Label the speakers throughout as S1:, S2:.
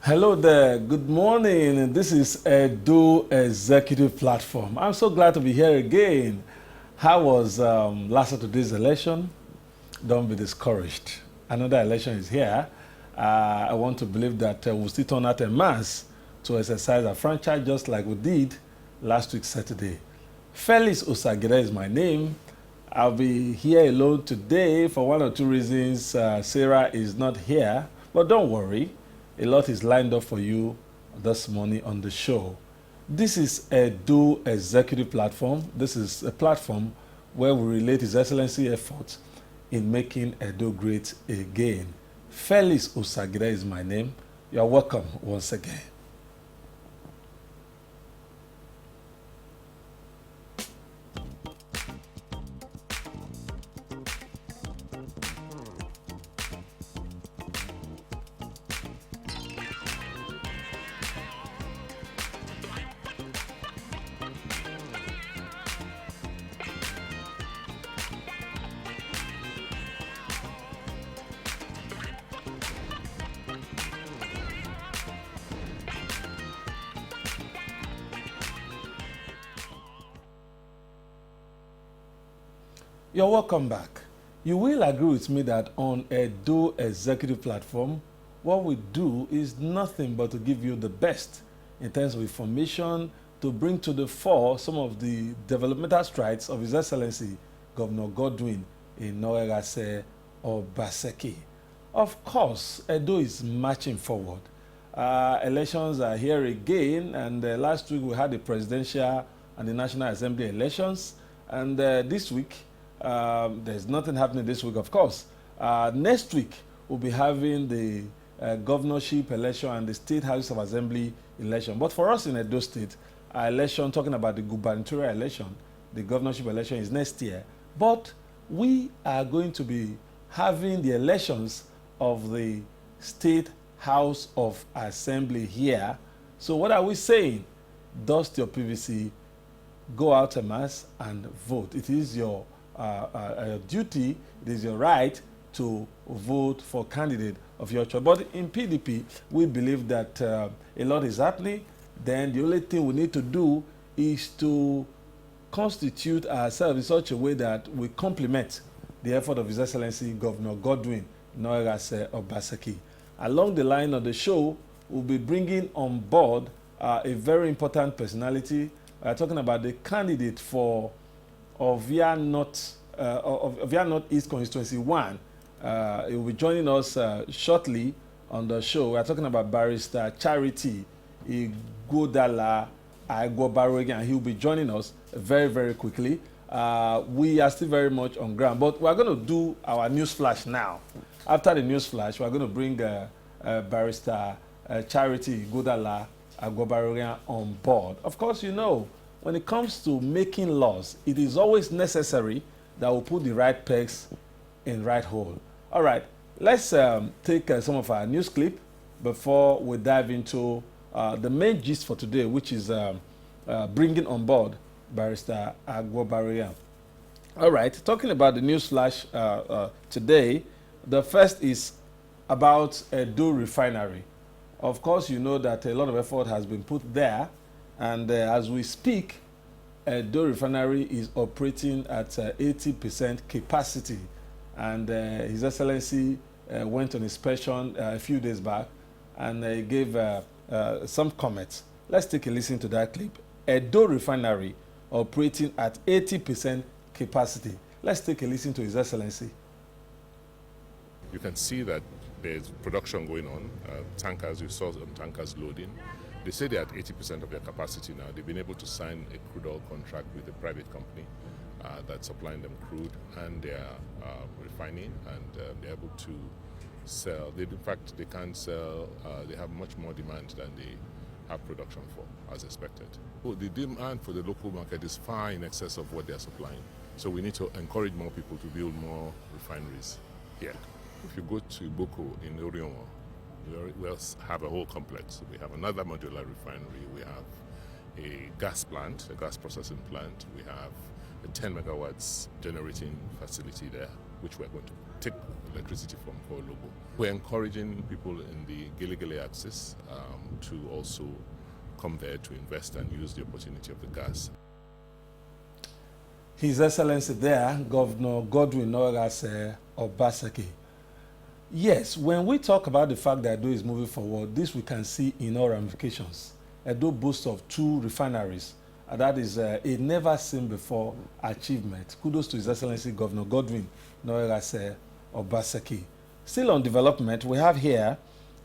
S1: Hello there, good morning. This is Edo Executive Platform. I'm so glad to be here again. How was last Saturday's election? Don't be discouraged. Another election is here. I want to believe that we'll still turn out en masse to exercise our franchise just like we did last week Saturday. Felix Osagira is my name. I'll be here alone today for one or two reasons. Sarah is not here, but don't worry. A lot is lined up for you this morning on the show. This is Edo Executive Platform. This is a platform where we relate His Excellency efforts in making Edo great again. Felix Osagira is my name. You are welcome once again. You're welcome back. You will agree with me that on Edo Executive Platform, what we do is nothing but to give you the best in terms of information, to bring to the fore some of the developmental strides of His Excellency Governor Godwin Inoegase Obaseki. Of course, Edo is marching forward. Elections are here again, and last week we had the presidential and the National Assembly elections, and this week, there's nothing happening this week, of course. Next week, we'll be having the governorship election and the State House of Assembly election. But for us in Edo State, our election, talking about the gubernatorial election, the governorship election is next year. But we are going to be having the elections of the State House of Assembly here. So what are we saying? Dust your PVC, go out en masse and vote. It is your duty, it is your right to vote for candidate of your choice. But in PDP, we believe that a lot is happening. Then the only thing we need to do is to constitute ourselves in such a way that we complement the effort of His Excellency Governor Godwin Inoegase Obaseki. Along the line of the show, we'll be bringing on board a very important personality. We're talking about the candidate for ovia N.East Constituency 1. He will be joining us shortly on the show. We are talking about Barrister Charity Aiguobarueghian. He will be joining us very, very quickly. We are still very much on ground, but we are going to do our news flash now. After the news flash, we are going to bring Barrister Charity Aiguobarueghian on board. Of course, you know, when it comes to making laws, it is always necessary that we put the right pegs in right hole. All right, let's take some of our news clip before we dive into the main gist for today, which is bringing on board Barrister Aiguobarueghian. All right, talking about the news flash today, the first is about Edo Refinery. Of course, you know that a lot of effort has been put there, and as we speak, Edo Refinery is operating at 80% capacity. And His Excellency went on inspection a few days back, and he gave some comments. Let's take a listen to that clip. Edo Refinery operating at 80% capacity. Let's take a listen to His Excellency.
S2: You can see that there's production going on. Tankers, you saw some tankers loading. They say they're at 80% of their capacity now. They've been able to sign a crude oil contract with a private company that's supplying them crude, and they're refining, and they're able to sell. In fact, they can sell, they have much more demand than they have production for, as expected. So the demand for the local market is far in excess of what they're supplying. So we need to encourage more people to build more refineries here. If you go to Boko in Orionwa, we have a whole complex. We have another modular refinery. We have a gas plant, a gas processing plant. We have a 10 megawatts generating facility there, which we're going to take electricity from for Ologbo. We're encouraging people in the Gele axis to also come there to invest and use the opportunity of the gas.
S1: His Excellency there, Governor Godwin Noragase Obaseki. Yes, when we talk about the fact that Edo is moving forward, this we can see in all ramifications. Edo boasts of 2 refineries. That is a never-seen-before achievement. Kudos to His Excellency Governor Godwin Noragase Obaseki. Still on development, we have here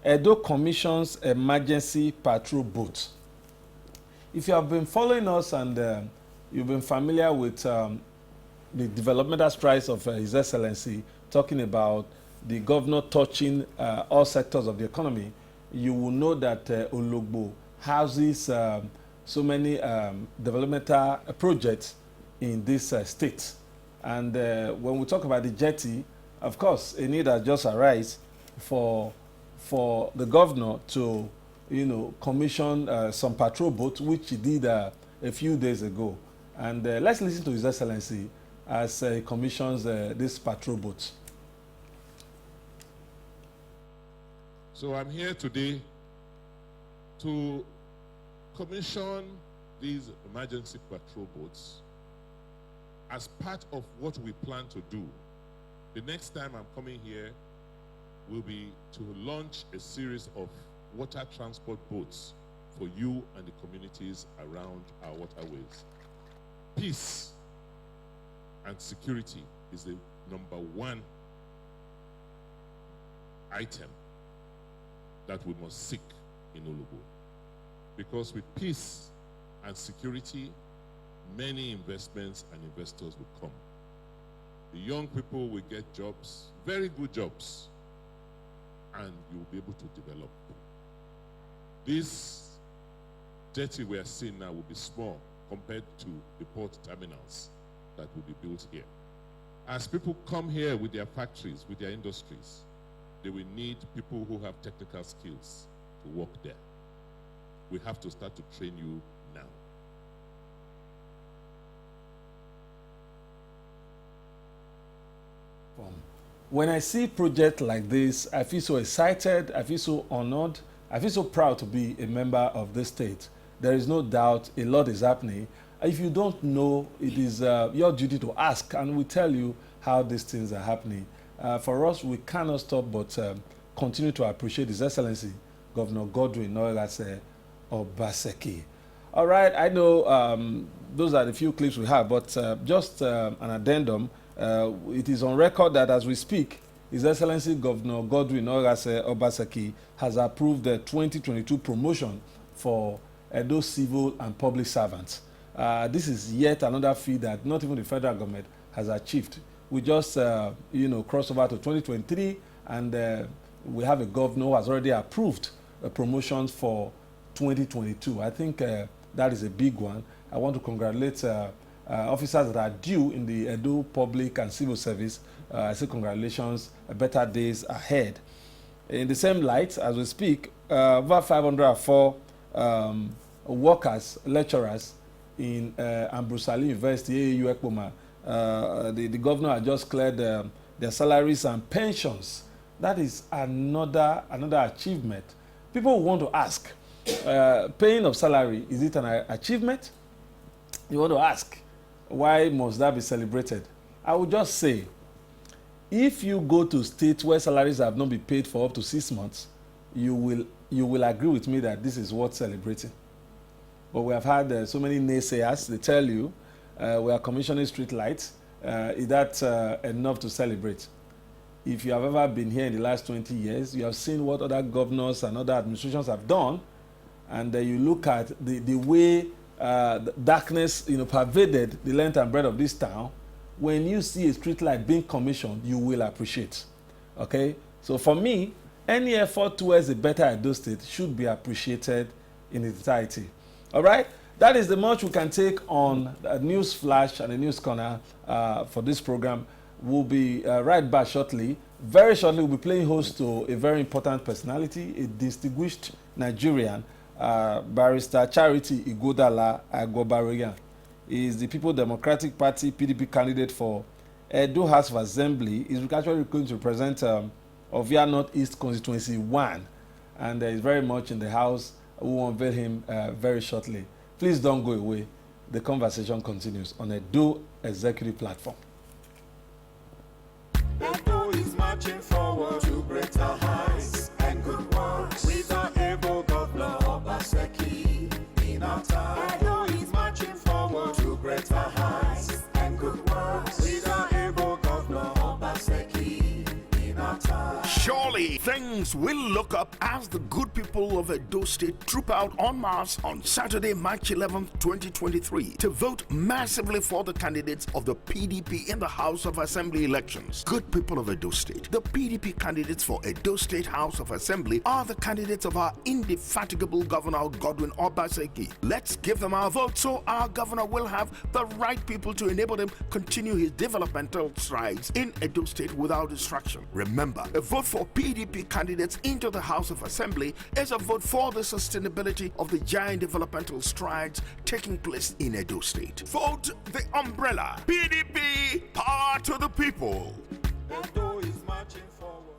S1: Edo commissions emergency patrol boat. If you have been following us and you've been familiar with the developmental strides of His Excellency, talking about the governor touching all sectors of the economy, you will know that Ologbo houses so many developmental projects in this state. And when we talk about the jetty, of course, a need has just arisen for the governor to, commission some patrol boats, which he did a few days ago. And let's listen to His Excellency as he commissions this patrol boat.
S3: So I'm here today to commission these emergency patrol boats as part of what we plan to do. The next time I'm coming here will be to launch a series of water transport boats for you and the communities around our waterways. Peace and security is the #1 item that we must seek in Ologbo. Because with peace and security, many investments and investors will come. The young people will get jobs, very good jobs, and you will be able to develop. This jetty we are seeing now will be small compared to the port terminals that will be built here. As people come here with their factories, with their industries, they will need people who have technical skills to work there. We have to start to train you now.
S1: When I see projects like this, I feel so excited, I feel so honored, I feel so proud to be a member of this state. There is no doubt a lot is happening. If you don't know, it is your duty to ask, and we tell you how these things are happening. For us, we cannot stop but continue to appreciate His Excellency, Governor Godwin Noragase Obaseki. All right, I know those are the few clips we have, but just an addendum. It is on record that as we speak, His Excellency Governor Godwin Noragase Obaseki has approved the 2022 promotion for Edo civil and public servants. This is yet another feat that not even the federal government has achieved. We just, crossed over to 2023, and we have a governor who has already approved promotions for 2022. I think that is a big one. I want to congratulate officers that are due in the Edo public and civil service. I say congratulations, better days ahead. In the same light, as we speak, over 504 workers, lecturers in Ambrosali University, AAU Ekpoma, the governor has just cleared their salaries and pensions. That is another achievement. People want to ask, paying of salary, is it an achievement? You want to ask, why must that be celebrated? I would just say, if you go to states where salaries have not been paid for up to 6 months, you will agree with me that this is worth celebrating. But we have had so many naysayers. They tell you we are commissioning street lights. Is that enough to celebrate? If you have ever been here in the last 20 years, you have seen what other governors and other administrations have done, and you look at the way darkness pervaded the length and breadth of this town. When you see a street light being commissioned, you will appreciate. Okay? So for me, any effort towards a better Edo State should be appreciated in its entirety. All right? That is the much we can take on the news flash and the news corner for this program. We'll be right back shortly. Very shortly, we'll be playing host to a very important personality, a distinguished Nigerian, Barrister Charity Aiguobarueghian. He is the People Democratic Party PDP candidate for Edo House of Assembly is actually going to represent Ovia N.East constituency 1, and is very much in the house. We will unveil him very shortly. Please don't go away. The conversation continues on Edo Executive Platform.
S4: Edo is marching forward to greater heights and good works with our able governor Obaseki in our time. Edo is marching forward to greater heights and good works with our able governor Obaseki in our time.
S5: Surely things will look up as the good people of Edo State troop out en masse on Saturday, March 11, 2023 to vote massively for the candidates of the PDP in the House of Assembly elections. Good people of Edo State, the PDP candidates for Edo State House of Assembly are the candidates of our indefatigable Governor Godwin Obaseki. Let's give them our vote so our governor will have the right people to enable him continue his developmental strides in Edo State without distraction. Remember, a vote for PDP candidates into the House of Assembly is a vote for the sustainability of the giant developmental strides taking place in Edo State. Vote the umbrella. PDP, power to the people.
S4: Edo is marching forward.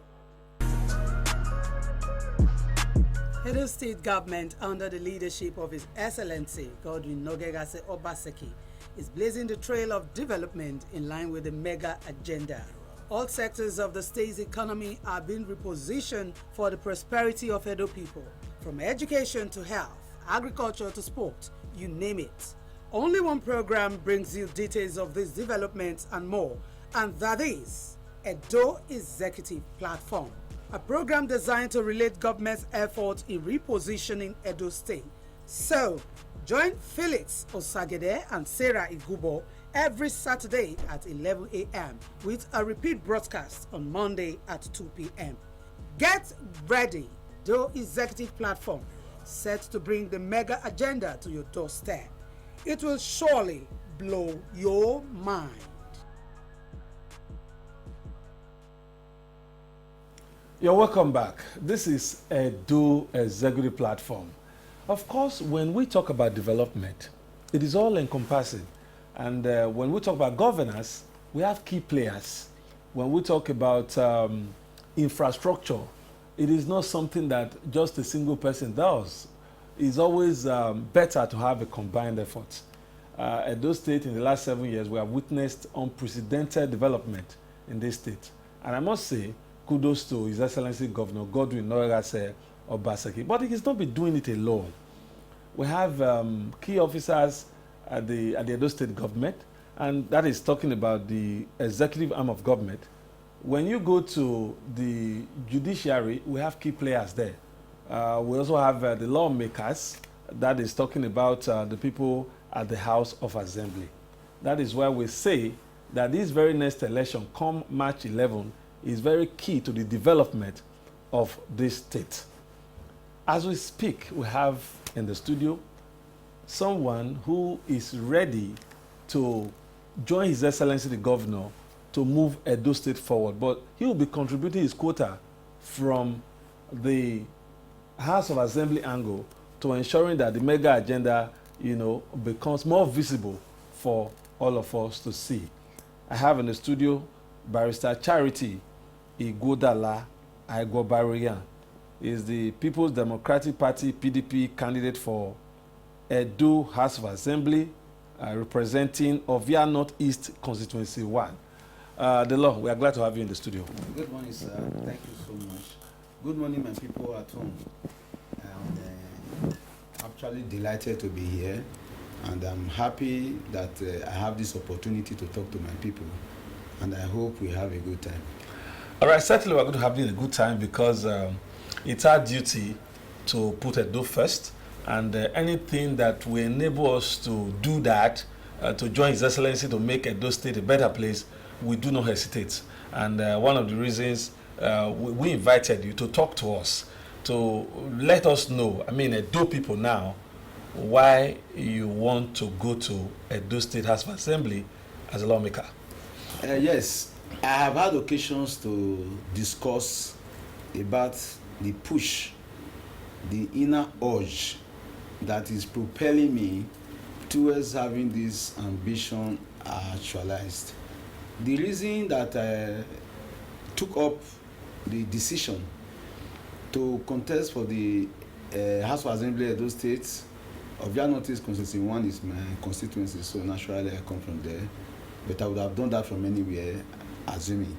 S6: Edo State government, under the leadership of His Excellency Godwin Obaseki, is blazing the trail of development in line with the mega agenda. All sectors of the state's economy are being repositioned for the prosperity of Edo people, from education to health, agriculture to sport, you name it. Only one program brings you details of these developments and more, and that is Edo Executive Platform, a program designed to relate government's efforts in repositioning Edo State. So, join Felix Osagede and Sarah Igubo every Saturday at 11 a.m. with a repeat broadcast on Monday at 2 p.m. Get ready. Edo Executive Platform, set to bring the mega agenda to your doorstep. It will surely blow your mind.
S1: You're welcome back. This is Edo Executive Platform. Of course, when we talk about development, it is all encompassing. And when we talk about governance, we have key players. When we talk about infrastructure, it is not something that just a single person does. It's always better to have a combined effort. Edo State, in the last 7 years, we have witnessed unprecedented development in this state. And I must say, kudos to His Excellency Governor Godwin Obaseki. But he has not been doing it alone. We have key officers at the Edo State government, and that is talking about the executive arm of government. When you go to the judiciary, we have key players there. We also have the lawmakers, that is talking about the people at the House of Assembly. That is why we say that this very next election, come March 11, is very key to the development of this state. As we speak, we have in the studio someone who is ready to join His Excellency the Governor to move Edo State forward, but he will be contributing his quota from the House of Assembly angle to ensuring that the mega agenda, becomes more visible for all of us to see. I have in the studio Barrister Charity Aiguobarueghian. Is the People's Democratic Party PDP candidate for Edo House of Assembly, representing Ovia N.East constituency 1. The law, we are glad to have you in the studio.
S7: Good morning, sir. Thank you so much. Good morning, my people at home. I'm actually delighted to be here, and I'm happy that I have this opportunity to talk to my people, and I hope we have a good time.
S1: All right, certainly we're going to have a good time because it's our duty to put Edo first, and anything that will enable us to do that, to join His Excellency to make Edo State a better place, we do not hesitate. And one of the reasons we invited you to talk to us, to let us know, Edo people now, why you want to go to Edo State House of Assembly as a lawmaker.
S7: Yes, I have had occasions to discuss about the push, the inner urge that is propelling me towards having this ambition actualized. The reason that I took up the decision to contest for the House of Assembly of those states, Ovia North-East constituency 1 is my constituency, so naturally I come from there. But I would have done that from anywhere, assuming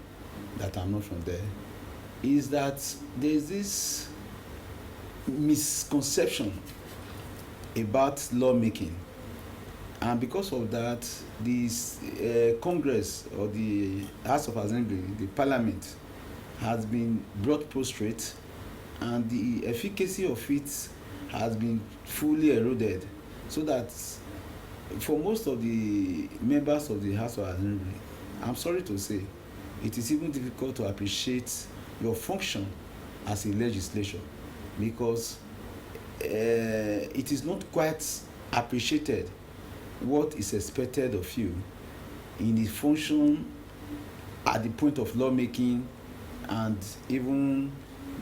S7: that I'm not from there, is that there's this misconception about lawmaking. And because of that, this Congress or the House of Assembly, the Parliament, has been brought prostrate, and the efficacy of it has been fully eroded. So that for most of the members of the House of Assembly, I'm sorry to say, it is even difficult to appreciate your function as a legislature, because it is not quite appreciated what is expected of you in the function at the point of lawmaking, and even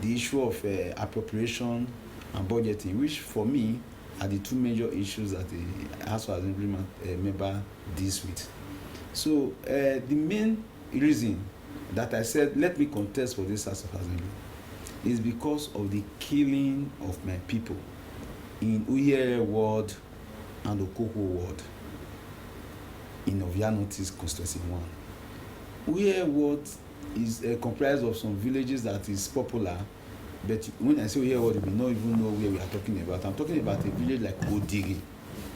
S7: the issue of appropriation and budgeting, which for me are the two major issues that the House of Assembly member deals with. So the main reason that I said let me contest for this House of Assembly is because of the killing of my people in Uyere ward and Okoko ward in Ovia North-East constituency 1. Uyere ward is comprised of some villages that is popular, but when I say Uyere ward, we don't even know where we are talking about. I'm talking about a village like Odiri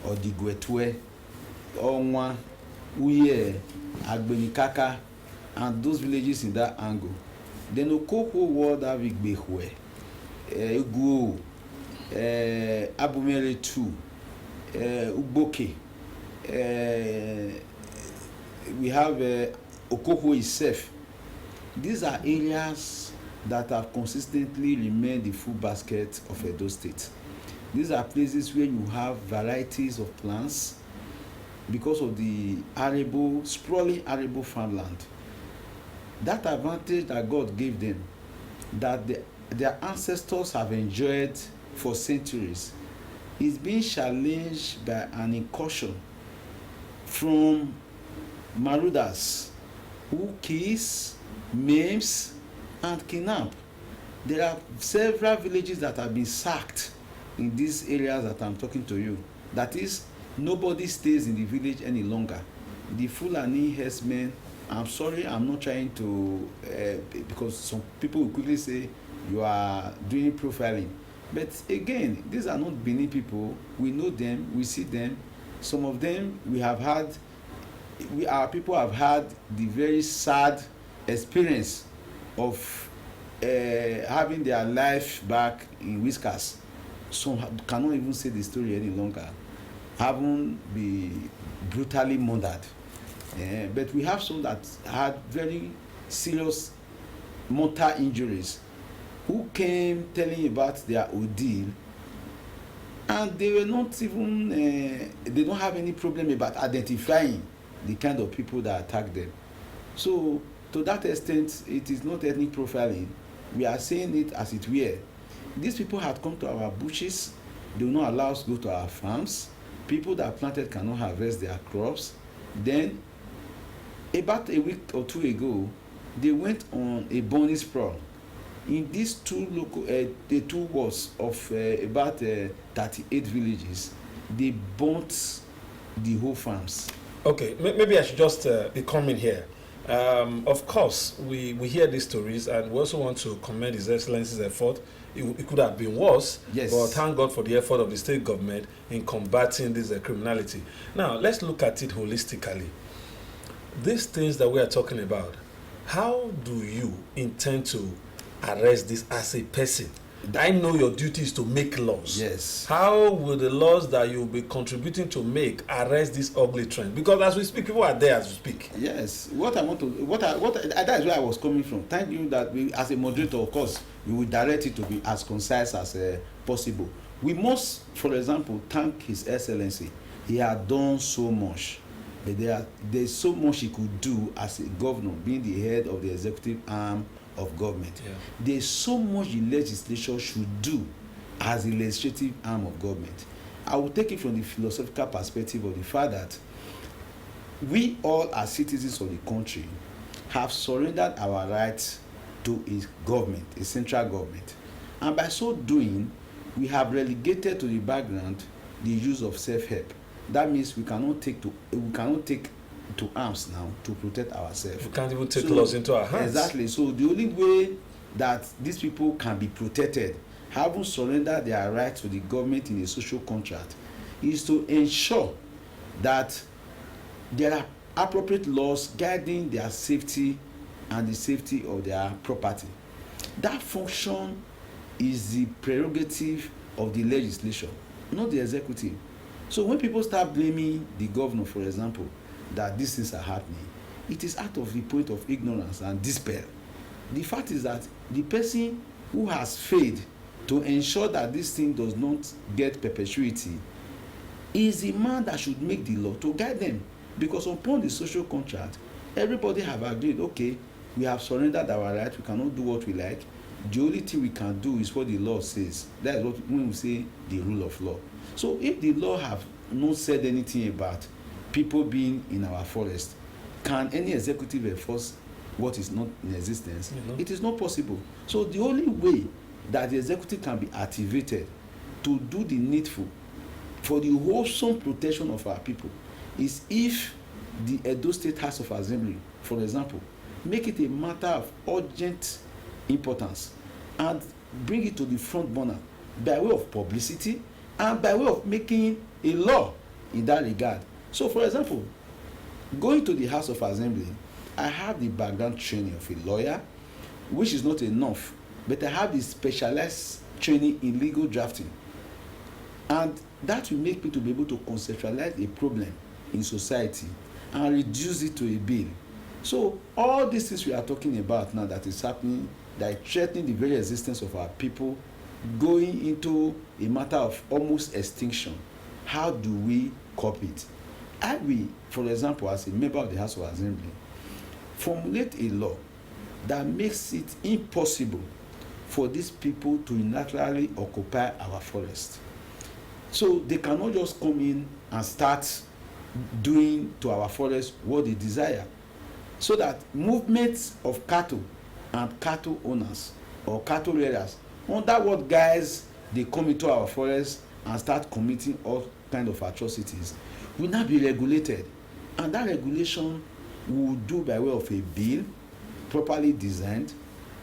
S7: or Digwetwe, Onwa, Uyere, Agbenikaka, and those villages in that angle. Then Okoko ward have Igbehwe, Egu, Abumere 2, Uboke. We have Okoko itself. These are areas that have consistently remained the food basket of Edo State. These are places where you have varieties of plants because of the arable, sprawling arable farmland. That advantage that God gave them, that their ancestors have enjoyed for centuries, is being challenged by an incursion from marauders who kills, maims, and kidnap. There are several villages that have been sacked in these areas that I'm talking to you. That is, nobody stays in the village any longer. The Fulani herdsmen, I'm sorry, I'm not trying to, because some people will quickly say you are doing profiling. But again, these are not Benin people. We know them, we see them. Some of them we have had, our people have had the very sad experience of having their life back in whiskers. Some cannot even say the story any longer, having been brutally murdered. But we have some that had very serious mortal injuries, who came telling about their ordeal, and they were not even, they don't have any problem about identifying the kind of people that attacked them. So to that extent, it is not ethnic profiling. We are saying it as it were. These people had come to our bushes. They will not allow us to go to our farms. People that planted cannot harvest their crops. Then, about a week or two ago, they went on a burning sprawl. In these the two wards of about 38 villages, they burnt the whole farms. Okay,
S1: maybe I should just be coming here. Of course, we hear these stories, and we also want to commend His Excellency's effort. It could have been worse, yes, but thank God for the effort of the state government in combating this criminality. Now, let's look at it holistically. These things that we are talking about, how do you intend to arrest this as a person? I know your duty is to make laws. Yes. How will the laws that you'll be contributing to make arrest this ugly trend? Because as we speak, people are there as we speak. Yes. That is where I was coming from. Thank you that we, as a moderator, of course, we will direct it to be as concise as possible. We must, for example, thank His Excellency. He had done so much. But there's so much he could do as a governor, being the head of the executive arm of government. Yeah. There's so much the legislature should do as a legislative arm of government. I will take it from the philosophical perspective of the fact that
S7: we all as citizens of the country have surrendered our rights to a government, a central government. And by so doing, we have relegated to the background the use of self-help. That means we cannot take to arms now to protect ourselves.
S1: We can't even take laws into our hands.
S7: Exactly. So the only way that these people can be protected, having surrendered their right to the government in a social contract, is to ensure that there are appropriate laws guiding their safety and the safety of their property. That function is the prerogative of the legislature, not the executive. So when people start blaming the governor, for example, that these things are happening, it is out of the point of ignorance and despair. The fact is that the person who has failed to ensure that this thing does not get perpetuity is the man that should make the law to guide them. Because upon the social contract, everybody have agreed, okay, we have surrendered our right, we cannot do what we like. The only thing we can do is what the law says. That is what when we say the rule of law. So if the law have not said anything about people being in our forest, can any executive enforce what is not in existence? It is not possible. So the only way that the executive can be activated to do the needful for the wholesome protection of our people is if the Edo State House of Assembly, for example, make it a matter of urgent importance and bring it to the front burner by way of publicity and by way of making a law in that regard. So, for example, going to the House of Assembly, I have the background training of a lawyer, which is not enough, but I have the specialized training in legal drafting. And that will make me to be able to conceptualize a problem in society and reduce it to a bill. So all these things we are talking about now that is happening, that is threatening the very existence of our people, going into a matter of almost extinction. How do we cope it? I will, for example, as a member of the House of Assembly, formulate a law that makes it impossible for these people to unilaterally occupy our forest. So they cannot just come in and start doing to our forest what they desire. So that movements of cattle and cattle owners or cattle rearers, under what guise they come into our forest and start committing all kind of atrocities, will not be regulated. And that regulation will do by way of a bill, properly designed,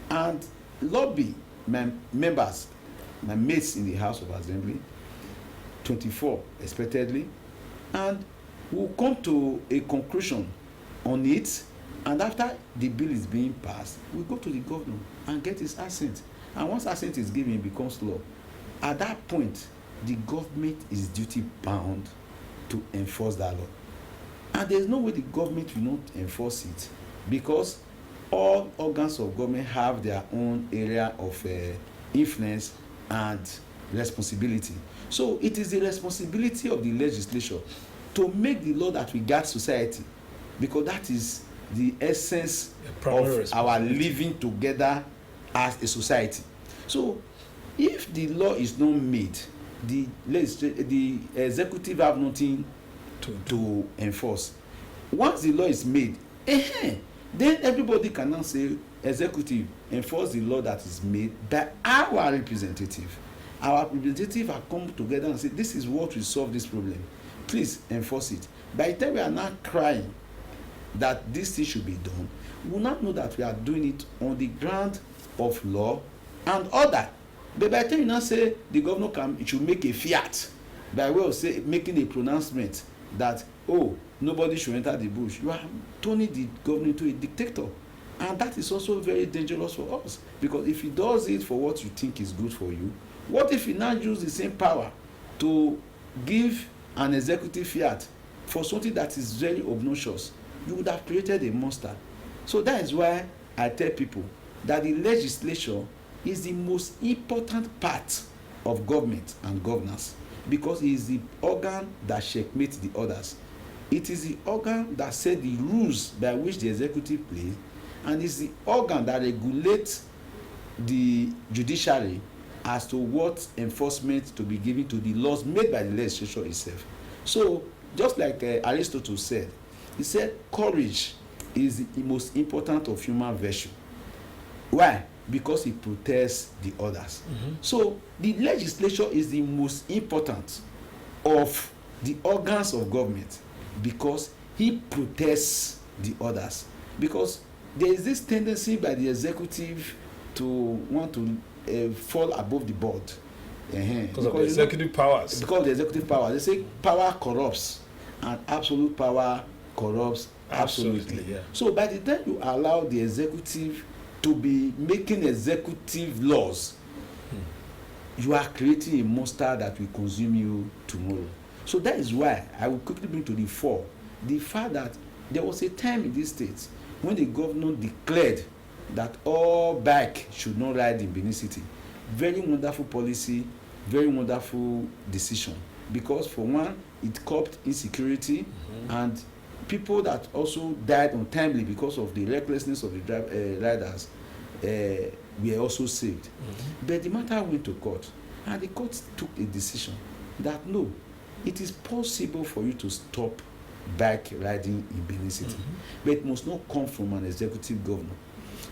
S7: and lobby my members, my mates in the House of Assembly, 24 expectedly, and we'll come to a conclusion on it. And after the bill is being passed, we go to the governor and get his assent. And once assent is given, it becomes law. At that point, the government is duty bound to enforce that law. And there's no way the government will not enforce it, because all organs of government have their own area of influence and responsibility. So it is the responsibility of the legislature to make the law that will guide society, because that is the essence of our living together as a society. So if the law is not made, the executive have nothing to enforce. Once the law is made, then everybody can now say, executive, enforce the law that is made by our representative. Our representative have come together and said, this is what will solve this problem. Please enforce it. By the time we are not crying that this thing should be done, we will not know that we are doing it on the ground of law and order. But by the time you now say the governor should make a fiat by way of making a pronouncement that, oh, nobody should enter the bush, you are turning the governor into a dictator. And that is also very dangerous for us, because if he does it for what you think is good for you, what if he now use the same power to give an executive fiat for something that is very obnoxious? You would have created a monster. So that is why I tell people that the legislature is the most important part of government and governance, because it is the organ that checkmates the others. It is the organ that sets the rules by which the executive plays, and is the organ that regulates the judiciary as to what enforcement to be given to the laws made by the legislature itself. So just like Aristotle said, He said courage is the most important of human virtue. Why? Because it protects the others. So the legislature is the most important of the organs of government because he protects the others. Because there is this tendency by the executive to want to fall above the board.
S1: Because of the executive powers.
S7: Because of the executive power. They say power corrupts and absolute power corrupts absolutely.
S1: Yeah.
S7: So by the time you allow the executive to be making executive laws, you are creating a monster that will consume you tomorrow. So that is why I will quickly bring to the fore the fact that there was a time in this state when the governor declared that all bike should not ride in Benin City. Very wonderful policy, very wonderful decision. Because for one, it curbed insecurity and people that also died untimely because of the recklessness of the riders were also saved. But the matter went to court, and the court took a decision that no, it is possible for you to stop bike riding in Benin City, but it must not come from an executive governor.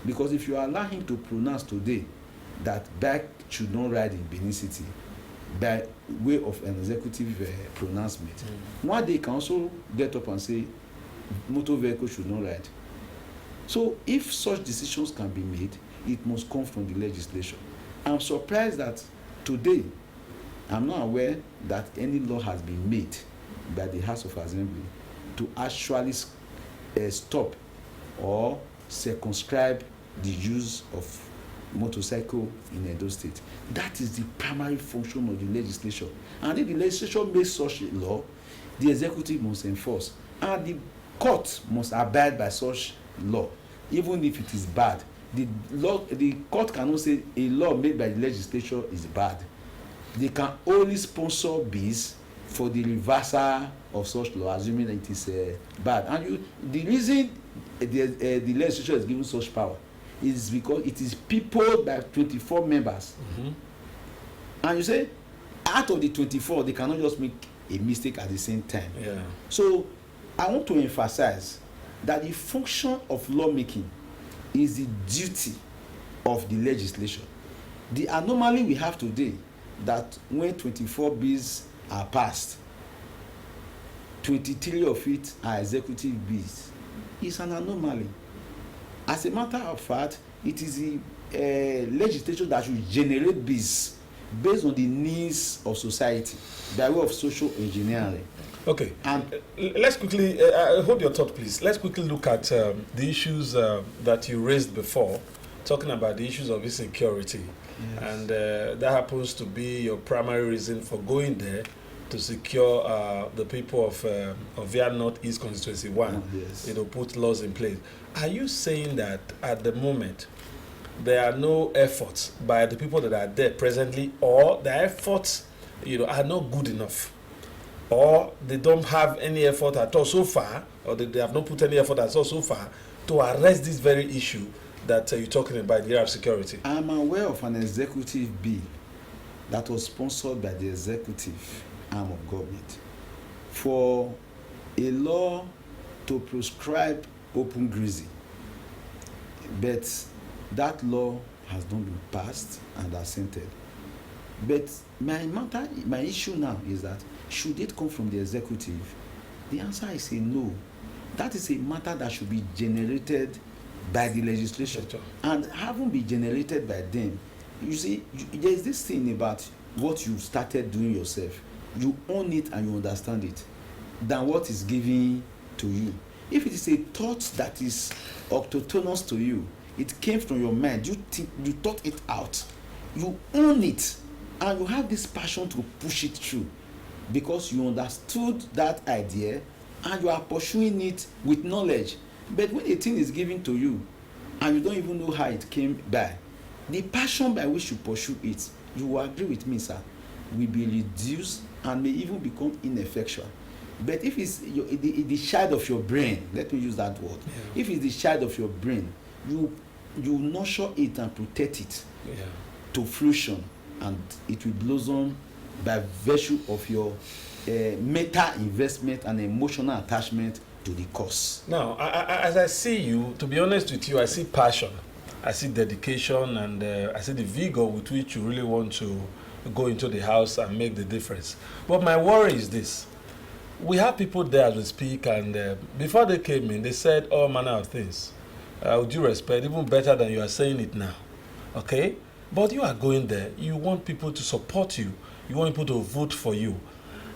S7: Because if you allow him to pronounce today that bike should not ride in Benin City by way of an executive pronouncement, one day can also get up and say motor vehicle should not ride. So if such decisions can be made, it must come from the legislation. I'm surprised that today I'm not aware that any law has been made by the House of Assembly to actually stop or circumscribe the use of motorcycle in Edo State. That is the primary function of the legislation. And if the legislation makes such a law, the executive must enforce. And the court must abide by such law, even if it is bad. The court cannot say a law made by the legislature is bad. They can only sponsor bills for the reversal of such law, assuming that it is bad. And the reason the legislature is given such power is because it is peopled by 24 members. And you say, out of the 24, they cannot just make a mistake at the same time.
S1: Yeah.
S7: So I want to emphasize that the function of lawmaking is the duty of the legislation. The anomaly we have today, that when 24 bills are passed, 23 of it are executive bills, is an anomaly. As a matter of fact, it is the legislation that should generate bills based on the needs of society by way of social engineering.
S1: Okay,
S7: and
S1: let's quickly hold your thought, please. Let's quickly look at the issues that you raised before, talking about the issues of insecurity. Yes. And that happens to be your primary reason for going there, to secure the people of ovia N.East constituency 1,
S7: yes.
S1: Put laws in place. Are you saying that at the moment there are no efforts by the people that are there presently, or the efforts are not good enough, or they don't have any effort at all so far, or they have not put any effort at all so far to arrest this very issue that you're talking about, the area of security?
S7: I'm aware of an executive bill that was sponsored by the executive arm of government for a law to prescribe open grazing, but that law has not been passed and assented. But my issue now is that should it come from the executive? The answer is a no. That is a matter that should be generated by the legislation, and having been generated by them. You see, there is this thing about what you started doing yourself. You own it and you understand it than what is given to you. If it is a thought that is autonomous to you, it came from your mind, you thought it out, you own it, and you have this passion to push it through because you understood that idea and you are pursuing it with knowledge. But when a thing is given to you and you don't even know how it came by, the passion by which you pursue it, you will agree with me, sir, will be reduced and may even become ineffectual. But if it's the child of your brain, let me use that word. Yeah. If it's the child of your brain, you nurture it and protect it to fruition, and it will blossom by virtue of your meta investment and emotional attachment to the cause.
S1: Now, as I see you, to be honest with you, I see passion, I see dedication, and I see the vigor with which you really want to go into the house and make the difference. But my worry is this. We have people there as we speak, and before they came in, they said all manner of things. With due respect, even better than you are saying it now. Okay? But you are going there. You want people to support you. You want people to vote for you.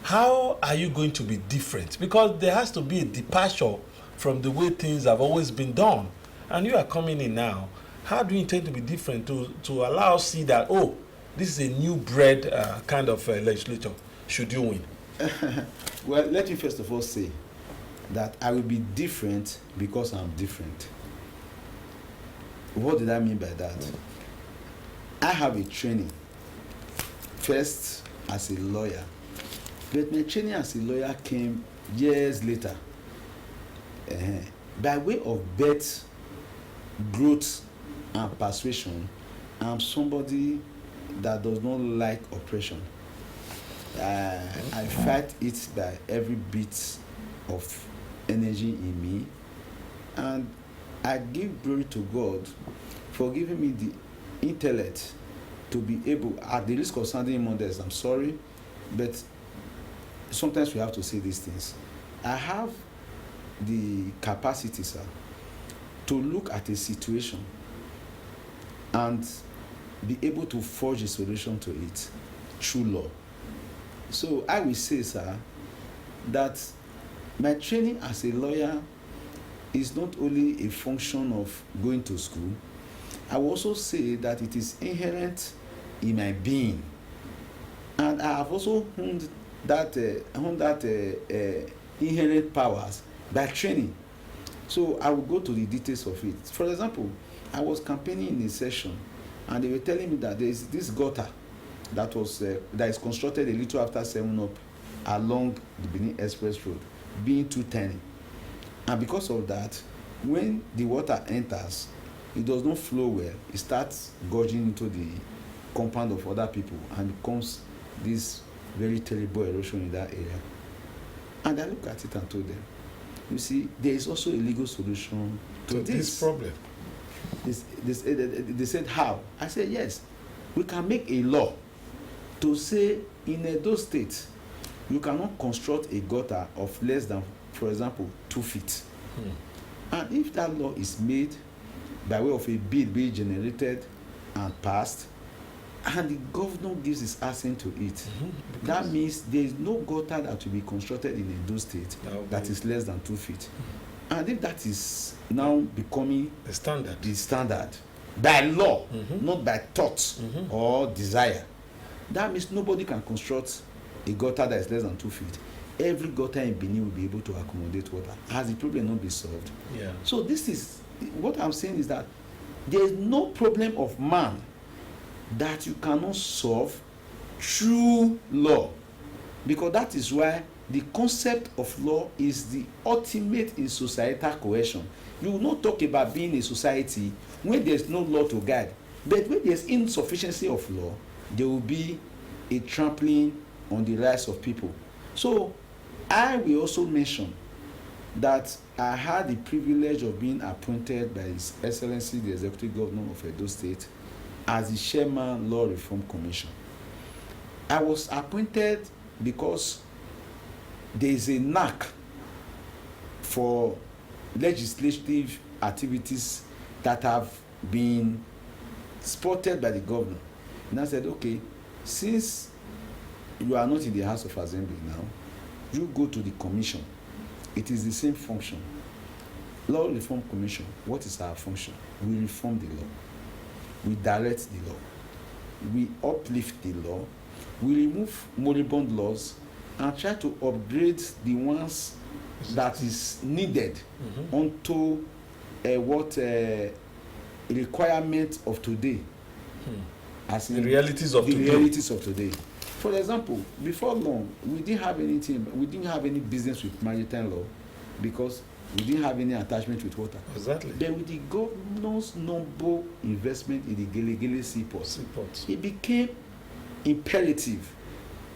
S1: How are you going to be different? Because there has to be a departure from the way things have always been done. And you are coming in now. How do you intend to be different to allow us to see that, oh, this is a new breed kind of legislature, should you win?
S7: Well, let me first of all say that I will be different because I'm different. What did I mean by that? I have a training, first as a lawyer, but my training as a lawyer came years later. By way of birth, growth, and persuasion, I'm somebody that does not like oppression. I fight it by every bit of energy in me, and I give glory to God for giving me the intellect to be able, at the risk of sounding modest, I'm sorry, but sometimes we have to say these things. I have the capacity, sir, to look at a situation and be able to forge a solution to it through law. So I will say, sir, that my training as a lawyer is not only a function of going to school. I will also say that it is inherent in my being, and I have also honed that inherent powers by training. So I will go to the details of it. For example, I was campaigning in a session, and they were telling me that there is this gutter that is constructed a little after 7 Up along the Benin Express Road, being too tiny, and because of that, when the water enters, it does not flow well. It starts gorging into the compound of other people and becomes this very terrible erosion in that area. And I looked at it and told them, you see, there is also a legal solution to this
S1: problem.
S7: They said, how? I said, yes, we can make a law to say in Edo State, you cannot construct a gutter of less than, for example, 2 feet. And if that law is made by way of a bill being generated and passed, and the governor gives his assent to it, that means there is no gutter that will be constructed in Edo State that is less than 2 feet. And if that is now becoming the standard by law, not by thought or desire, that means nobody can construct a gutter that is less than 2 feet. Every gutter in Benin will be able to accommodate water. Has the problem not been solved?
S1: Yeah.
S7: So this is what I'm saying, is that there is no problem of man that you cannot solve through law, because that is why the concept of law is the ultimate in societal cohesion. You will not talk about being a society when there is no law to guide, but when there is insufficiency of law, there will be a trampling on the rights of people. So I will also mention that I had the privilege of being appointed by His Excellency the Executive Governor of Edo State as the Chairman Law Reform Commission. I was appointed because there is a knack for legislative activities that have been spotted by the governor. And I said, okay, since you are not in the House of Assembly now, you go to the commission. It is the same function. Law Reform Commission, what is our function? We reform the law. We direct the law. We uplift the law. We remove moribund laws and try to upgrade the ones that is needed onto what requirement of today. As in
S1: the realities of today.
S7: Realities of today. For example, before long, we didn't have any business with maritime law because we didn't have any attachment with water.
S1: Exactly.
S7: Then with the governor's noble investment in the Gele seaport, it became imperative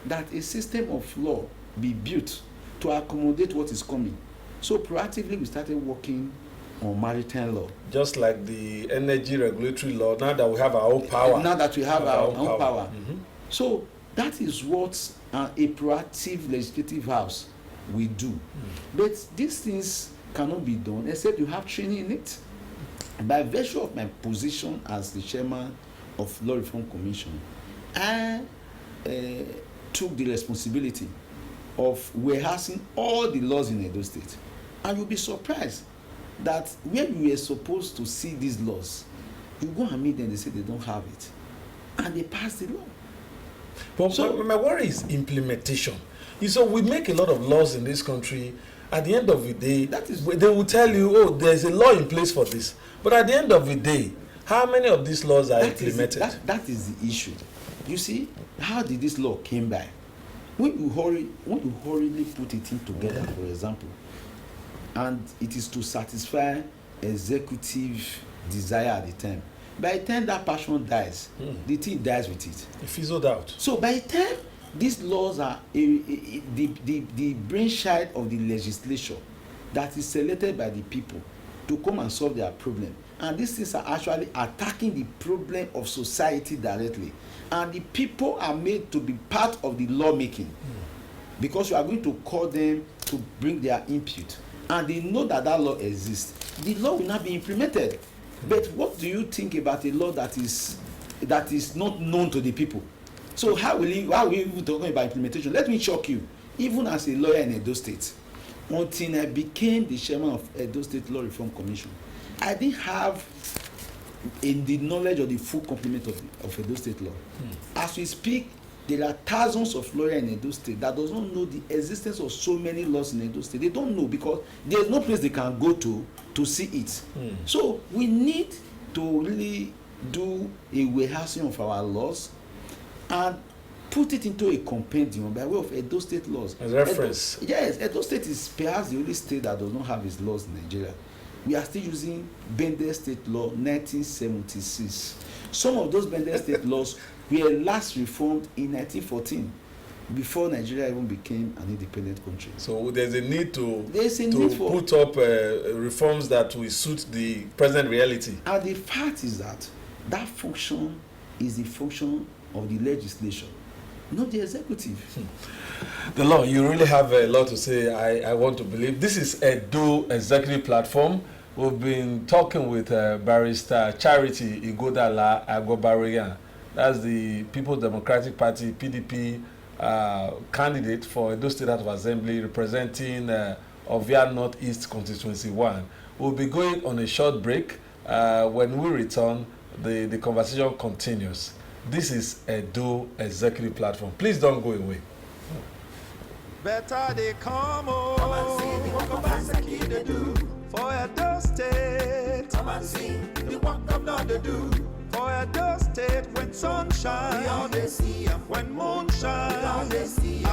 S7: that a system of law be built to accommodate what is coming. So proactively, we started working on maritime law.
S1: Just like the energy regulatory law, now that we have our own power.
S7: Now that we have our own power.
S1: Mm-hmm.
S7: So that is what a proactive legislative house will do. But these things cannot be done except you have training in it. By virtue of my position as the chairman of Law Reform Commission, I took the responsibility of rehearsing all the laws in Edo State. And you'll be surprised that where you were supposed to see these laws, you go and meet them, they say they don't have it. And they pass the law.
S1: But so, my worry is implementation. So we make a lot of laws in this country. At the end of the day, they will tell you, oh, there's a law in place for this. But at the end of the day, how many of these laws are implemented?
S7: That is the issue. You see, how did this law came by? When you hurriedly put it in together, for example, and it is to satisfy executive desire at the time. By the time that passion dies, the thing dies with it.
S1: It fizzled out.
S7: So by the time these laws are the brainchild of the legislature that is selected by the people to come and solve their problem, and these things are actually attacking the problem of society directly, and the people are made to be part of the lawmaking because you are going to call them to bring their input, and they know that law exists. The law will not be implemented. But what do you think about a law that is not known to the people? So how will we even talking about implementation? Let me shock you. Even as a lawyer in Edo State, until I became the chairman of Edo State Law Reform Commission, I didn't have the knowledge of the full complement of Edo State law. As we speak, there are thousands of lawyers in Edo State that does not know the existence of so many laws in Edo State. They don't know because there's no place they can go to see it. So we need to really do a rehearsing of our laws and put it into a compendium by way of Edo State laws.
S1: As reference.
S7: Edo State is perhaps the only state that does not have its laws in Nigeria. We are still using Bendel State Law 1976. Some of those Bendel State laws were last reformed in 1914, before Nigeria even became an independent country.
S1: So there's a need to
S7: put
S1: up reforms that will suit the present reality.
S7: And the fact is that function is the function of the legislation, not the executive.
S1: The law, you really have a lot to say. I want to believe. This is Edo Executive Platform. We've been talking with Barrister Charity Aiguobarueghian. That's the People's Democratic Party, PDP, candidate for Edo State House of Assembly, representing Ovia N.East Constituency 1. We'll be going on a short break. When we return, the conversation continues. This is Edo Executive Platform. Please don't go away.
S4: Better they come and see the work of Obaseki they do for Edo State. Come and see the work of Lord they do for Edo State. When sun shine, we all they see. When moon shine, we all they see.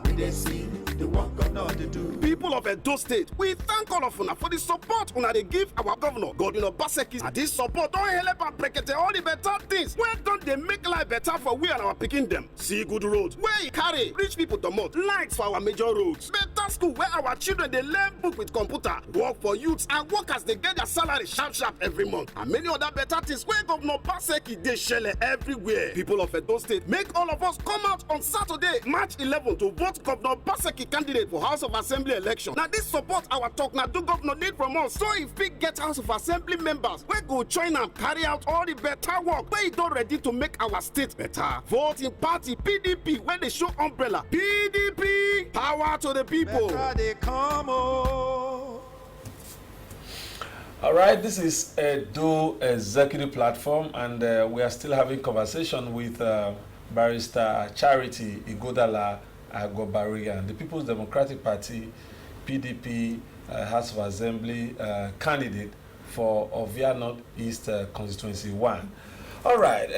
S4: We they see the work of Lord they do.
S5: People of Edo State, we thank all of una for the support una they give our governor, Godwin Obaseki. And this support don't help and break all the better things. Where don't they make life better for we and our picking them? See good roads, where you carry rich people to moat, lights for our major roads, better school where our children they learn book with computer, work for youths and workers they get their salary sharp every month, and many other better things where Governor Obaseki they share everywhere. People of Edo State, make all of us come out on Saturday, March 11 to vote Governor Obaseki candidate for House of Assembly election. Now this support our talk now do governor need from us. So if we get House of Assembly members, we go join and carry out all the better work where it all ready to make our state better. Vote in party PDP where they show umbrella. PDP, power to the people.
S4: Better they come
S1: All right, this is Edo Executive Platform, and we are still having conversation with Barrister Charity Aiguobarueghian, the People's Democratic Party, PDP House of Assembly candidate for Ovia N.East Constituency 1. All right,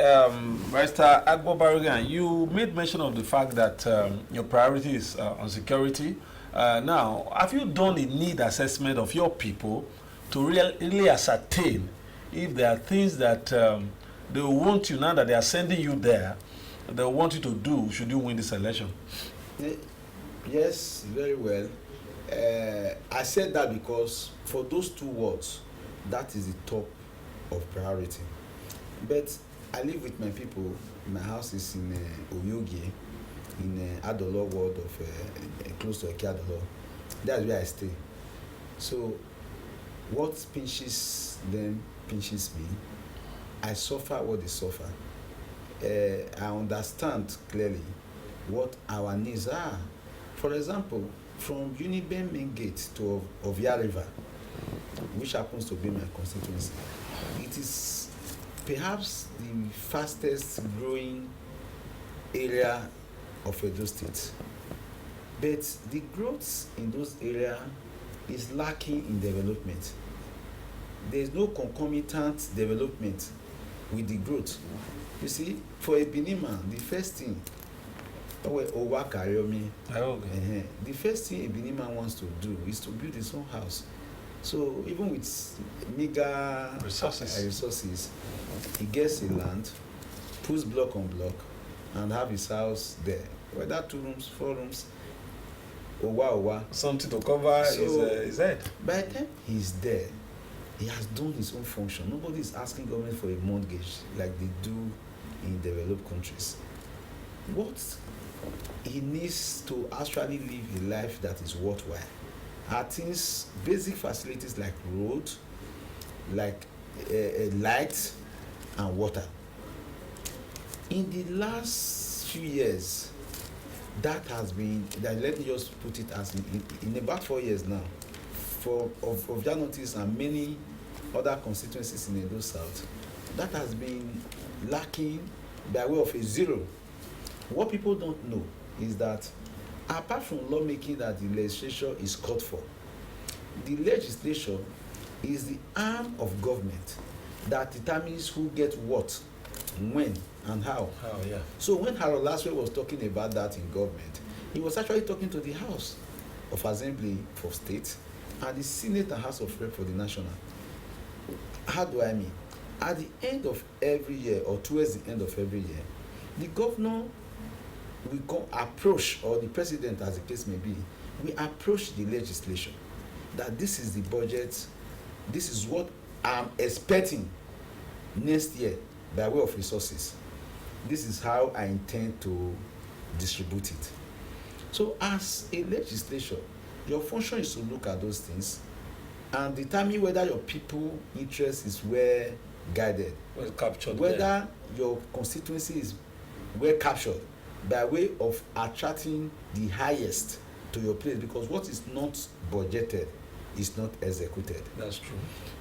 S1: Barrister Aiguobarueghian, you made mention of the fact that your priority is on security. Now, have you done a need assessment of your people to really ascertain if there are things that they want you, now that they are sending you there, they want you to do should you win this election?
S7: Yes, very well. I said that because for those two words, that is the top of priority. But I live with my people. My house is in Aiguobarueghian, in Adolo ward of close to Adolo. That's where I stay. So what pinches them pinches me. I suffer what they suffer. I understand clearly what our needs are. For example, from Uniben main gate to Ovia River, which happens to be my constituency, it is perhaps the fastest growing area of Edo State. But the growth in those areas is lacking in development. There is no concomitant development with the growth. You see, for a Benin man, the first thing, the first thing a Benin man wants to do is to build his own house. So even with meager resources, he gets a land, puts block on block, and have his house there. Whether 2 rooms, 4 rooms,
S1: something to cover his head.
S7: By the time he's there, he has done his own function. Nobody is asking government for a mortgage like they do in developed countries. What he needs to actually live a life that is worthwhile are things, basic facilities like road, like light and water. In the last few years, that has been, let me just put it as in about 4 years now, of Notice and many other constituencies in Edo South, that has been lacking by way of a zero. What people don't know is that apart from lawmaking that the legislature is called for, the legislature is the arm of government that determines who gets what, when, and how. So when Harold Laswell was talking about that in government, he was actually talking to the House of Assembly for State and the Senate and House of Rep for the National. How do I mean? At the end of every year, or towards the end of every year, the governor will go approach, or the president, as the case may be, we approach the legislation that this is the budget, this is what I'm expecting next year by way of resources. This is how I intend to distribute it. So as a legislature, your function is to look at those things and determine whether your people interest is well guided,
S1: well captured,
S7: whether your constituency is well captured by way of attracting the highest to your place, because what is not budgeted is not executed.
S1: That's true.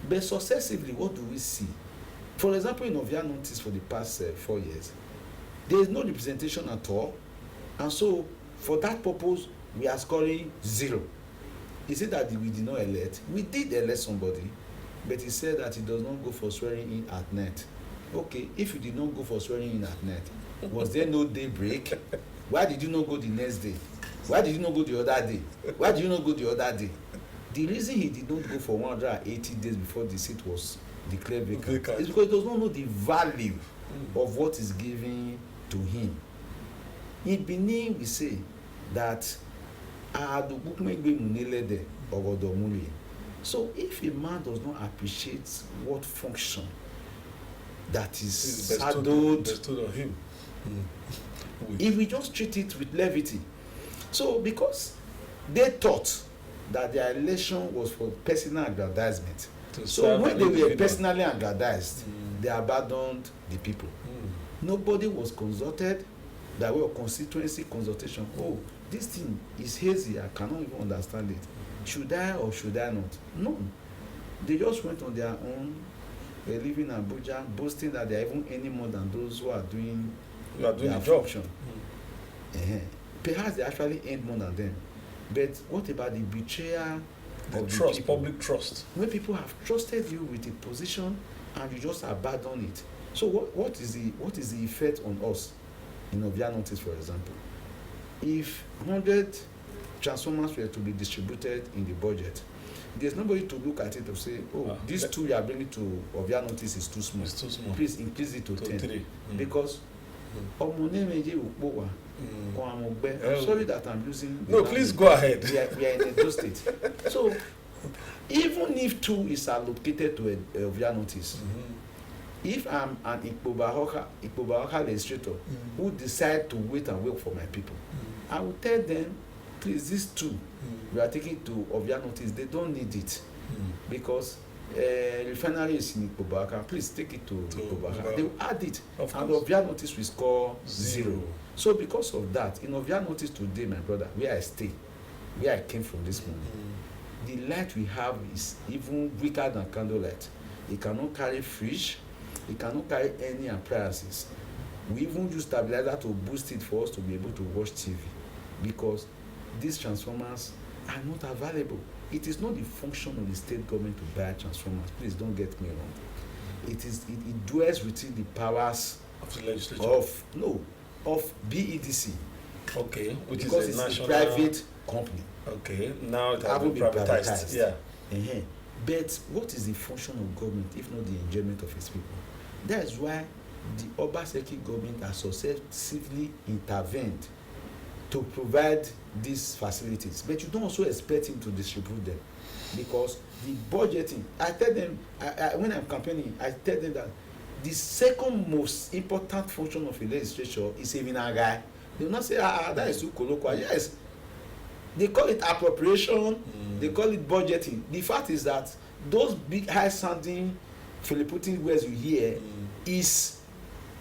S7: But successively, what do we see? For example, in Ovia Notice for the past 4 years, there is no representation at all, and so for that purpose, we are scoring 0. Is it that we did not elect? We did elect somebody, but he said that he does not go for swearing in at night. Okay, if you did not go for swearing in at night, was there no day break? Why did you not go the next day? Why did you not go the other day? Why did you not go the other day? The reason he did not go for 180 days before the seat was declared vacant is because he does not know the value of what is given to him. In Benin, we say that so if a man does not appreciate what function that is
S1: bestowed on him,
S7: if we just treat it with levity, so because they thought that their election was for personal aggrandizement, so when they were personally aggrandized, they abandoned the people. Nobody was consulted by way of constituency consultation. Oh, this thing is hazy, I cannot even understand it. Should I or should I not? No. They just went on their own. They live in Abuja, boasting that they are even any more than those who are doing their function. Perhaps they actually earn more than them. But what about the betrayal of
S1: trust,
S7: the people?
S1: public trust?
S7: When people have trusted you with a position and you just abandon it. So what is the effect on us in Ovia Notice, for example? If 100 transformers were to be distributed in the budget, there's nobody to look at it to say, oh, these 2 you are bringing to Ovia Notice is too small.
S1: It's too small.
S7: Please increase it to 10. Because I'm sorry that I'm using.
S1: No, please go ahead.
S7: We are in Edo State. So, even if 2 is allocated to a ovia notice, if I'm an Aiguobarueghian legislator who decide to wait and work for my people, I will tell them, please, these 2 we are taking to ovia notice, they don't need it because refinery is in Aiguobarueghian, please take it to Aiguobarueghian. They will add it, and ovia notice will score 0. So because of that, in ovia notice today, my brother, where I stay, where I came from this morning, the light we have is even weaker than candlelight. It cannot carry fridge, it cannot carry any appliances. We even use stabilizer to boost it for us to be able to watch TV because these transformers are not available. It is not the function of the state government to buy transformers. Please don't get me wrong. It dwells within the powers
S1: of the legislature
S7: of BEDC.
S1: Okay, which
S7: because
S1: is a
S7: it's
S1: national
S7: a private company.
S1: Okay, now it has been privatized. Yeah.
S7: But what is the function of government if not the enjoyment of its people? That is why the Obaseki government has successively intervened to provide these facilities. But you don't also expect him to distribute them because the budgeting, I tell them, when I'm campaigning, I tell them that the second most important function of a legislature is saving a guy. They will not say, that is too colloquial. Yes, they call it appropriation, they call it budgeting. The fact is that those big high-sounding Philippian words you hear is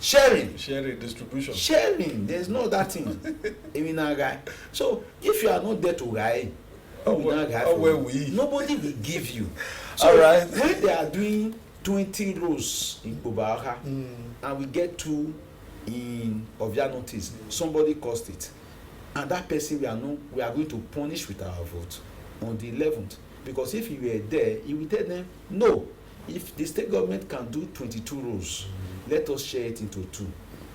S7: sharing,
S1: distribution,
S7: sharing. There's no other thing. So if you are not there to guide, nobody will give you. So
S1: all right.
S7: When they are doing 20 rows in Aiguobarueghian and we get 2 in ovia notice, somebody cost it, and that person we are going to punish with our vote on the 11th, because if you were there, you will tell them no. If the state government can do 22 rows, let us share it into 2,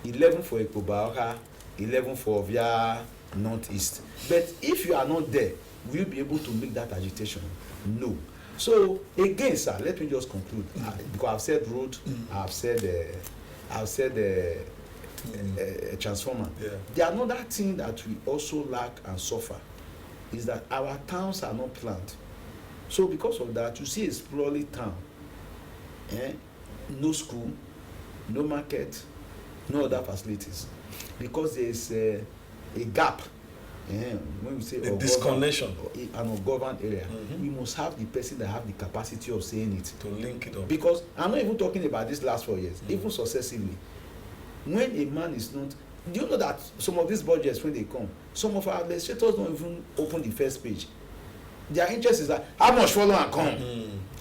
S7: 11 for Aiguobarueghian, 11 for ovia N.East. But if you are not there, will you be able to make that agitation? No. So again, sir, let me just conclude because I've said road, I've said transformer. The another thing that we also lack and suffer is that our towns are not planned. So because of that, you see a sprawling town, no school, no market, no other facilities, because there is a gap. When we say
S1: a disconnection,
S7: an ungoverned area, we must have the person that have the capacity of saying it
S1: to link it up.
S7: Because I'm not even talking about this last 4 years, even successively. When a man is not, do you know that some of these budgets, when they come, some of our legislators don't even open the first page. Their interest is that how much follow and come,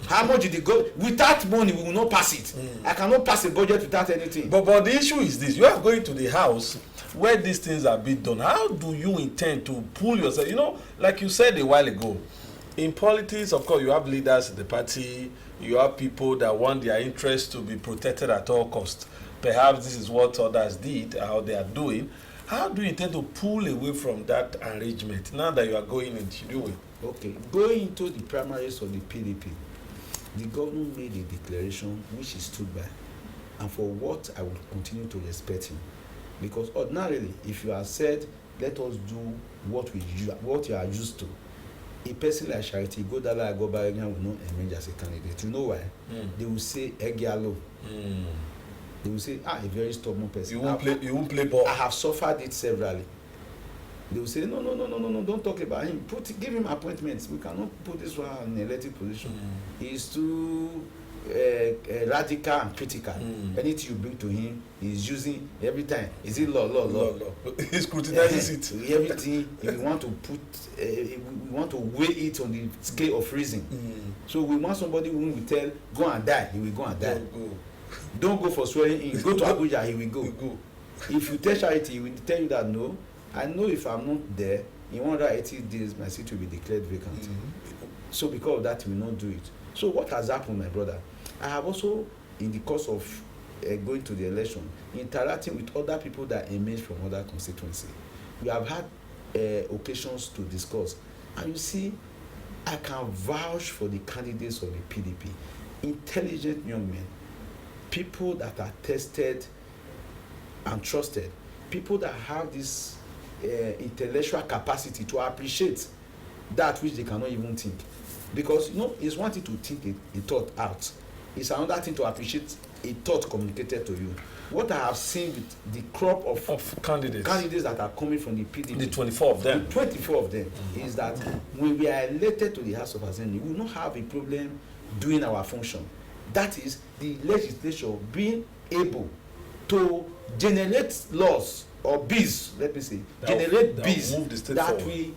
S7: how much did it go? Without money, we will not pass it. I cannot pass a budget without anything.
S1: But the issue is this: you are going to the house where these things are being done. How do you intend to pull yourself? You know, like you said a while ago, in politics, of course, you have leaders in the party, you have people that want their interests to be protected at all costs. Perhaps this is what others did, how they are doing. How do you intend to pull away from that arrangement now that you are going into doing?
S7: Okay, going into the primaries of the PDP, the governor made a declaration which he stood by, and for what I will continue to respect him. Because ordinarily, if you have said, let us do what you are used to, a person like Charity Godala Aiguobarueghian will not emerge as a candidate. You know why? They will say Egialo. They will say, a very stubborn person.
S1: You won't play ball.
S7: I have suffered it severally. They will say, no, don't talk about him. Give him appointments. We cannot put this one in an elected position. He's too radical and critical. Anything you bring to him, he's using every time. Is it law?
S1: He scrutinizes it.
S7: Everything we want to put, we want to weigh it on the scale of reason. So we want somebody who will tell, go and die. He will go and die. Don't go for swearing in. Go to Abuja. He will go. If you tell Charity, he will tell you that no. I know if I'm not there, in 180 days, my seat will be declared vacant. So because of that, we will not do it. So what has happened, my brother? I have also, in the course of going to the election, interacting with other people that emerge from other constituencies. We have had occasions to discuss. And you see, I can vouch for the candidates of the PDP. Intelligent young men, people that are tested and trusted, people that have this intellectual capacity to appreciate that which they cannot even think. Because it's one thing to think a thought out, it's another thing to appreciate a thought communicated to you. What I have seen with the crop of candidates that are coming from the PDP,
S1: the 24 of them,
S7: is that when we are elected to the House of Assembly, we will not have a problem doing our function. That is, the legislature being able to generate laws or bills, let me say, bills that we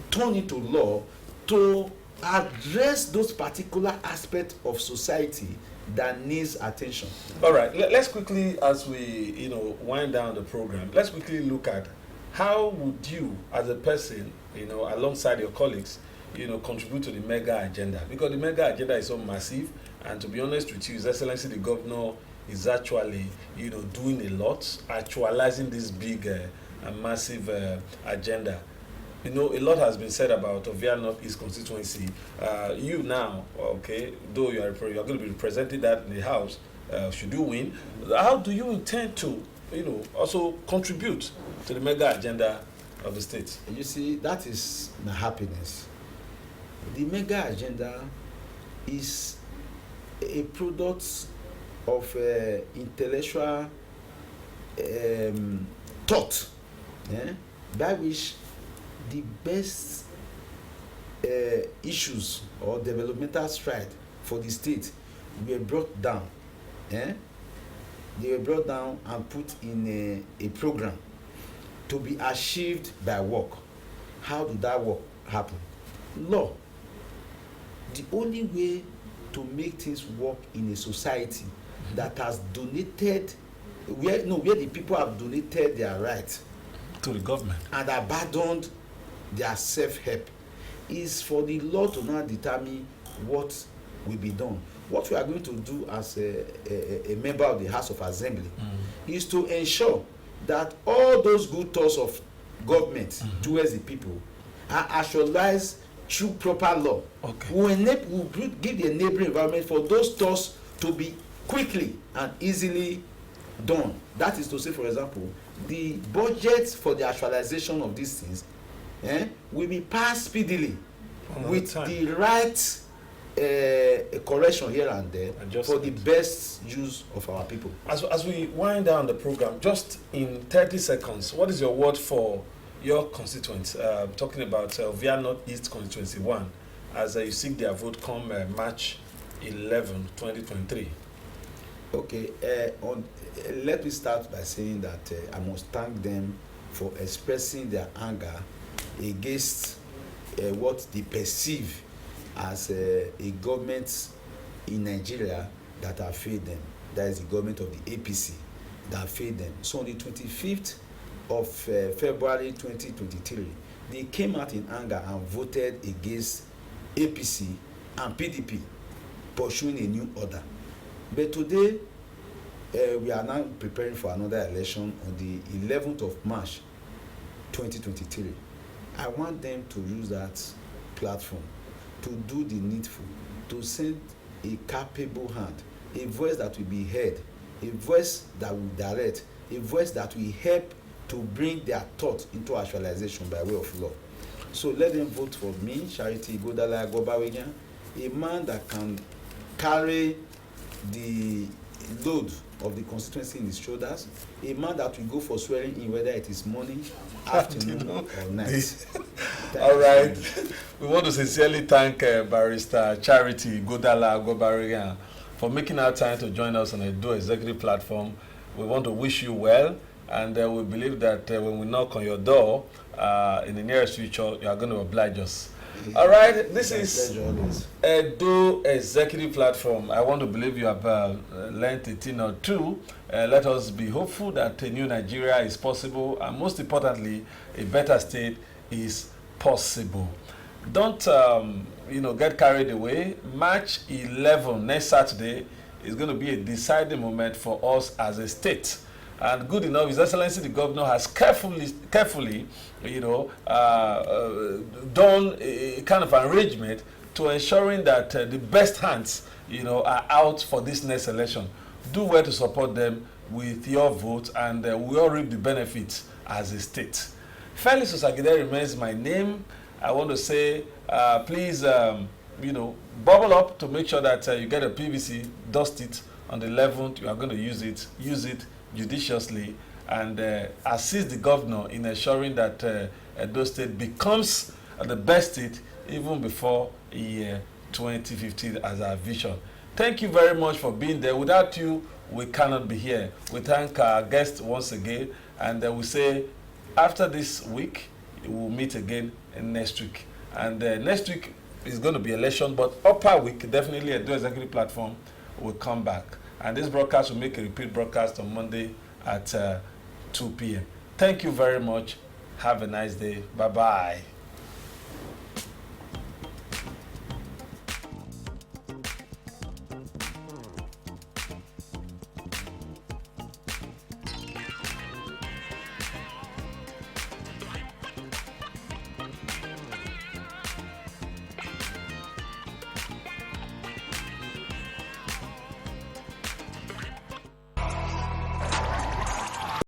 S7: turn into law to address those particular aspects of society that needs attention.
S1: All right, let's quickly, as we wind down the program, let's quickly look at how would you, as a person, alongside your colleagues, contribute to the mega agenda, because the mega agenda is so massive, and to be honest with you, His Excellency the Governor is actually doing a lot, actualizing this big and massive agenda. A lot has been said about ovia N.East constituency. You now, okay, though you're going to be representing that in the House, should you win, how do you intend to, also contribute to the mega agenda of the state?
S7: You see, that is my happiness. The mega agenda is a product of intellectual thought, by which the best issues or developmental stride for the state were brought down. They were brought down and put in a program to be achieved by work. How did that work happen? Law. The only way to make things work in a society that has donated, where the people have donated their rights
S1: to the government
S7: and abandoned their self-help, is for the law to now determine what will be done. What we are going to do as a member of the House of Assembly is to ensure that all those good thoughts of government towards the people are actualized through proper law.
S1: Okay.
S7: We'll give the enabling environment for those thoughts to be quickly and easily done. That is to say, for example, the budget for the actualization of these things will be passed speedily with the right correction here and there for the best use of our people.
S1: As we wind down the program, just in 30 seconds, what is your word for your constituents? Talking about ovia N.East constituency 1, as you seek their vote come March 11, 2023.
S7: Okay, let me start by saying that I must thank them for expressing their anger against what they perceive as a government in Nigeria that have failed them. That is the government of the APC that failed them. So on the 25th of February 2023, they came out in anger and voted against APC and PDP, pursuing a new order. But today, we are now preparing for another election on the 11th of March 2023. I want them to use that platform to do the needful, to send a capable hand, a voice that will be heard, a voice that will direct, a voice that will help to bring their thoughts into actualization by way of law. So let them vote for me, Charity Aiguobarueghian, a man that can carry the load of the constituency in his shoulders, a man that will go for swearing in whether it is morning, afternoon, or night.
S1: All right. We want to sincerely thank Barrister Charity Aiguobarueghian for making our time to join us on a Edo Executive Platform. We want to wish you well, and we believe that when we knock on your door in the nearest future, you are going to oblige us. All right, this is Edo Executive Platform. I want to believe you have learned a thing or two. Let us be hopeful that a new Nigeria is possible, and most importantly, a better state is possible. Don't get carried away. March 11, next Saturday, is going to be a deciding moment for us as a state. And good enough, His Excellency the Governor has carefully, done a kind of arrangement to ensuring that the best hands, are out for this next election. Do well to support them with your vote, and we all reap the benefits as a state. Felix Osagide remains my name. I want to say, please, bubble up to make sure that you get a PVC, dust it on the 11th. You are going to use it judiciously, and assist the governor in ensuring that Edo State becomes the best state even before year 2015 as our vision. Thank you very much for being there. Without you, we cannot be here. We thank our guests once again, and we say after this week, we'll meet again next week. And next week is going to be election, but upper week, definitely Edo Executive Platform will come back. And this broadcast will make a repeat broadcast on Monday at 2 p.m. Thank you very much. Have a nice day. Bye-bye.